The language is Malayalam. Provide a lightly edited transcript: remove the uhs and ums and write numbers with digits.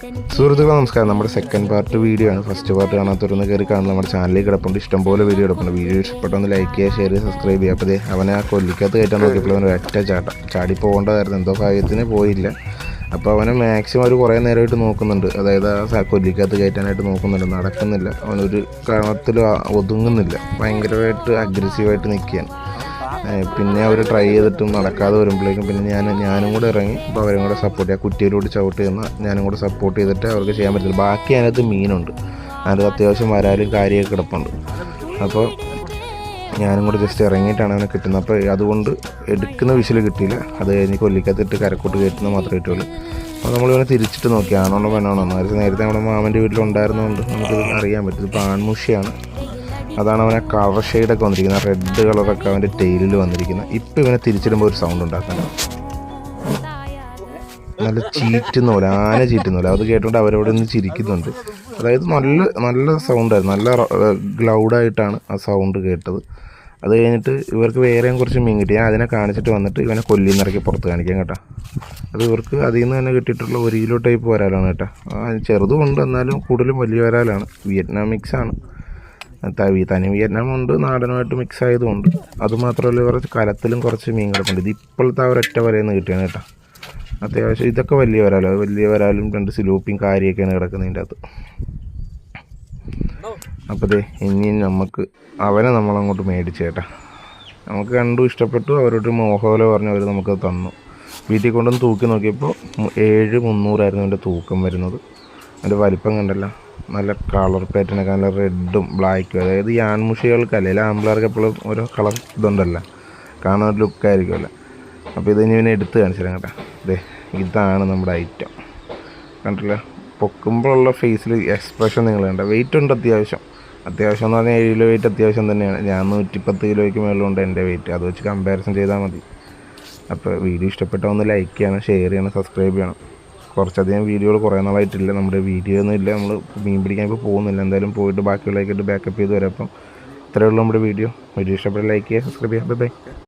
സുഹൃത്തുക്കളെ നമസ്കാരം. നമ്മുടെ സെക്കൻഡ് പാർട്ട് വീഡിയോ ആണ്. ഫസ്റ്റ് പാർട്ട് കാണാത്തവരൊന്ന് കയറി കാണും. നമ്മുടെ ചാനലിൽ കിടപ്പുണ്ട്, ഇഷ്ടംപോലെ വീഡിയോ കിടപ്പുണ്ട്. വീഡിയോ ഇഷ്ടപ്പെട്ടൊന്ന് ലൈക്ക് ചെയ്യുക, ഷെയർ ചെയ്യുക, സബ്സ്ക്രൈബ് ചെയ്യുക. അപ്പോൾ അവനെ ആ കൊല്ലിക്കകത്ത് കയറ്റാൻ നോക്കിയപ്പോൾ അവന് ഒറ്റ ചാടി പോകേണ്ടതായിരുന്നു. എന്തോ ഭാഗ്യത്തിന് പോയില്ല. അപ്പോൾ അവനെ മാക്സിമം ഒരു കുറേ നേരമായിട്ട് നോക്കുന്നുണ്ട്. അതായത് ആ കൊല്ലിക്കകത്ത് കയറ്റാനായിട്ട് നോക്കുന്നുണ്ട്, നടക്കുന്നില്ല. അവനൊരു കാരണത്തിൽ ഒതുങ്ങുന്നില്ല, ഭയങ്കരമായിട്ട് അഗ്രസീവായിട്ട് നിൽക്കുകയാണ്. പിന്നെ അവർ ട്രൈ ചെയ്തിട്ടും നടക്കാതെ വരുമ്പോഴേക്കും പിന്നെ ഞാനും കൂടെ ഇറങ്ങി അപ്പോൾ അവരും കൂടെ സപ്പോർട്ട് ചെയ്യുക. കുറ്റിയിലോട്ട് ചവിട്ട് ചെയ്യുന്ന ഞാനും കൂടെ സപ്പോർട്ട് ചെയ്തിട്ട് അവർക്ക് ചെയ്യാൻ പറ്റില്ല. ബാക്കി അതിനകത്ത് മീനുണ്ട്, അതിനകത്ത് അത്യാവശ്യം വരാലും കാര്യമൊക്കെ കിടപ്പുണ്ട്. അപ്പോൾ ഞാനും കൂടെ ജസ്റ്റ് ഇറങ്ങിയിട്ടാണ് അവനെ കിട്ടുന്നത്. അപ്പോൾ അതുകൊണ്ട് എടുക്കുന്ന വിഷയിൽ കിട്ടിയില്ല. അത് കഴിഞ്ഞ് കൊല്ലിക്കകത്തിട്ട് കരക്കോട്ട് കയറ്റുന്നത് മാത്രമേ കിട്ടുള്ളൂ. അപ്പോൾ നമ്മളിവനെ തിരിച്ചിട്ട് നോക്കി ആണോണോ പെണ്ണാണോ. നേരത്തെ നമ്മുടെ മാമൻ്റെ വീട്ടിലുണ്ടായിരുന്നതുകൊണ്ട് നമുക്കിത് അറിയാൻ പറ്റും. ഇപ്പോൾ ആൺമുഷിയാണ്. അതാണ് അവനെ കളർ ഷെയ്ഡൊക്കെ വന്നിരിക്കുന്നത്, റെഡ് കളറൊക്കെ അവൻ്റെ ടെയിലിൽ വന്നിരിക്കുന്നത്. ഇപ്പം ഇവനെ തിരിച്ചിടുമ്പോൾ ഒരു സൗണ്ട് ഉണ്ടാക്കണം, നല്ല ചീറ്റുന്ന പോലെ, ആന ചീറ്റുന്ന പോലെ. അത് കേട്ടുകൊണ്ട് അവരവിടെ നിന്ന് ചിരിക്കുന്നുണ്ട്. അതായത് നല്ല സൗണ്ടായിരുന്നു, നല്ല ഗ്ലൗഡായിട്ടാണ് ആ സൗണ്ട് കേട്ടത്. അത് കഴിഞ്ഞിട്ട് ഇവർക്ക് വേറെയും കുറച്ച് മീൻ കിട്ടി. ഞാൻ അതിനെ കാണിച്ചിട്ട് വന്നിട്ട് ഇവനെ കൊല്ലിന്നിറക്കി പുറത്ത് കാണിക്കാം കേട്ടോ. അത് ഇവർക്ക് അതിൽ നിന്ന് തന്നെ കിട്ടിയിട്ടുള്ള 1 കിലോ ടൈപ്പ് വരാലാണ് കേട്ടോ. ചെറുതുമുണ്ട്, എന്നാലും കൂടുതലും വലിയ വരാലാണ്. വിയറ്റ്നാം മിക്സാണ്. തനി വിയറ്റ്നാമുണ്ട്, നാടനുമായിട്ട് മിക്സ് ആയതുകൊണ്ട്. അതുമാത്രമല്ല കുറച്ച് കലത്തിലും കുറച്ച് മീൻ കിടപ്പുണ്ട്. ഇത് ഇപ്പോഴത്തെ ആ ഒരൊറ്റ വരയിൽ നിന്ന് കിട്ടിയാണ് കേട്ടോ. അത്യാവശ്യം ഇതൊക്കെ വലിയ വരാലോ, വലിയ വരാലും 2 സിലൂപ്പിയും കാര്യമൊക്കെയാണ് കിടക്കുന്നതിൻ്റെ അകത്ത്. അപ്പോൾ ഇനി നമുക്ക് അവനെ നമ്മളങ്ങോട്ട് മേടിച്ച് കേട്ടോ. നമുക്ക് കണ്ടു, ഇഷ്ടപ്പെട്ടു, അവരോട് മോഹോല പറഞ്ഞ് അവർ നമുക്കത് തന്നു. വീട്ടിൽ കൊണ്ടൊന്ന് തൂക്കി നോക്കിയപ്പോൾ 7,300 എൻ്റെ തൂക്കം വരുന്നത്. അതിൻ്റെ വലിപ്പം കണ്ടല്ലോ, നല്ല കളർ പാറ്റേണൊക്കെ, നല്ല റെഡും ബ്ലാക്കും. അതായത് ഈ ആൺമുഷികൾക്ക് അല്ലെങ്കിൽ ആമ്പിളർക്ക് എപ്പോഴും ഓരോ കളർ ഇതുണ്ടല്ലോ, കാണാൻ ഒരു ലുക്കായിരിക്കുമല്ലോ. അപ്പോൾ ഇതിന് ഇവനെ എടുത്ത് കാണിച്ചു തരാം കേട്ടോ. ഇതാണ് നമ്മുടെ ഐറ്റം. കണ്ടില്ല, പൊക്കുമ്പോഴുള്ള ഫേസിൽ എക്സ്പ്രഷൻ നിങ്ങൾ കണ്ട. വെയിറ്റ് ഉണ്ട് അത്യാവശ്യം എന്ന് പറഞ്ഞാൽ 7 കിലോ വെയിറ്റ് അത്യാവശ്യം തന്നെയാണ്. ഞാൻ 110 കിലോയ്ക്ക് മേളുണ്ട് എൻ്റെ വെയിറ്റ്. അത് വെച്ച് കമ്പാരിസൺ ചെയ്താൽ മതി. അപ്പോൾ വീഡിയോ ഇഷ്ടപ്പെട്ടാൽ ഒന്ന് ലൈക്ക് ചെയ്യണം, ഷെയർ ചെയ്യണം, സബ്സ്ക്രൈബ് ചെയ്യണം. കുറച്ചധികം വീഡിയോകൾ കുറേ നാളായിട്ടില്ല, നമ്മുടെ വീഡിയോ ഒന്നും ഇല്ല. നമ്മൾ മീൻ പിടിക്കാൻ ഇപ്പോൾ പോകുന്നില്ല. എന്തായാലും പോയിട്ട് ബാക്കിയുള്ളതായിട്ട് ബാക്കപ്പ് ചെയ്ത് വരാം. അപ്പം ഇത്രയേ ഉള്ളൂ നമ്മുടെ വീഡിയോ ഇഷ്ടപ്പെട്ടാൽ ലൈക്ക് ചെയ്യുക, സബ്സ്ക്രൈബ് ചെയ്യുക. ബൈ.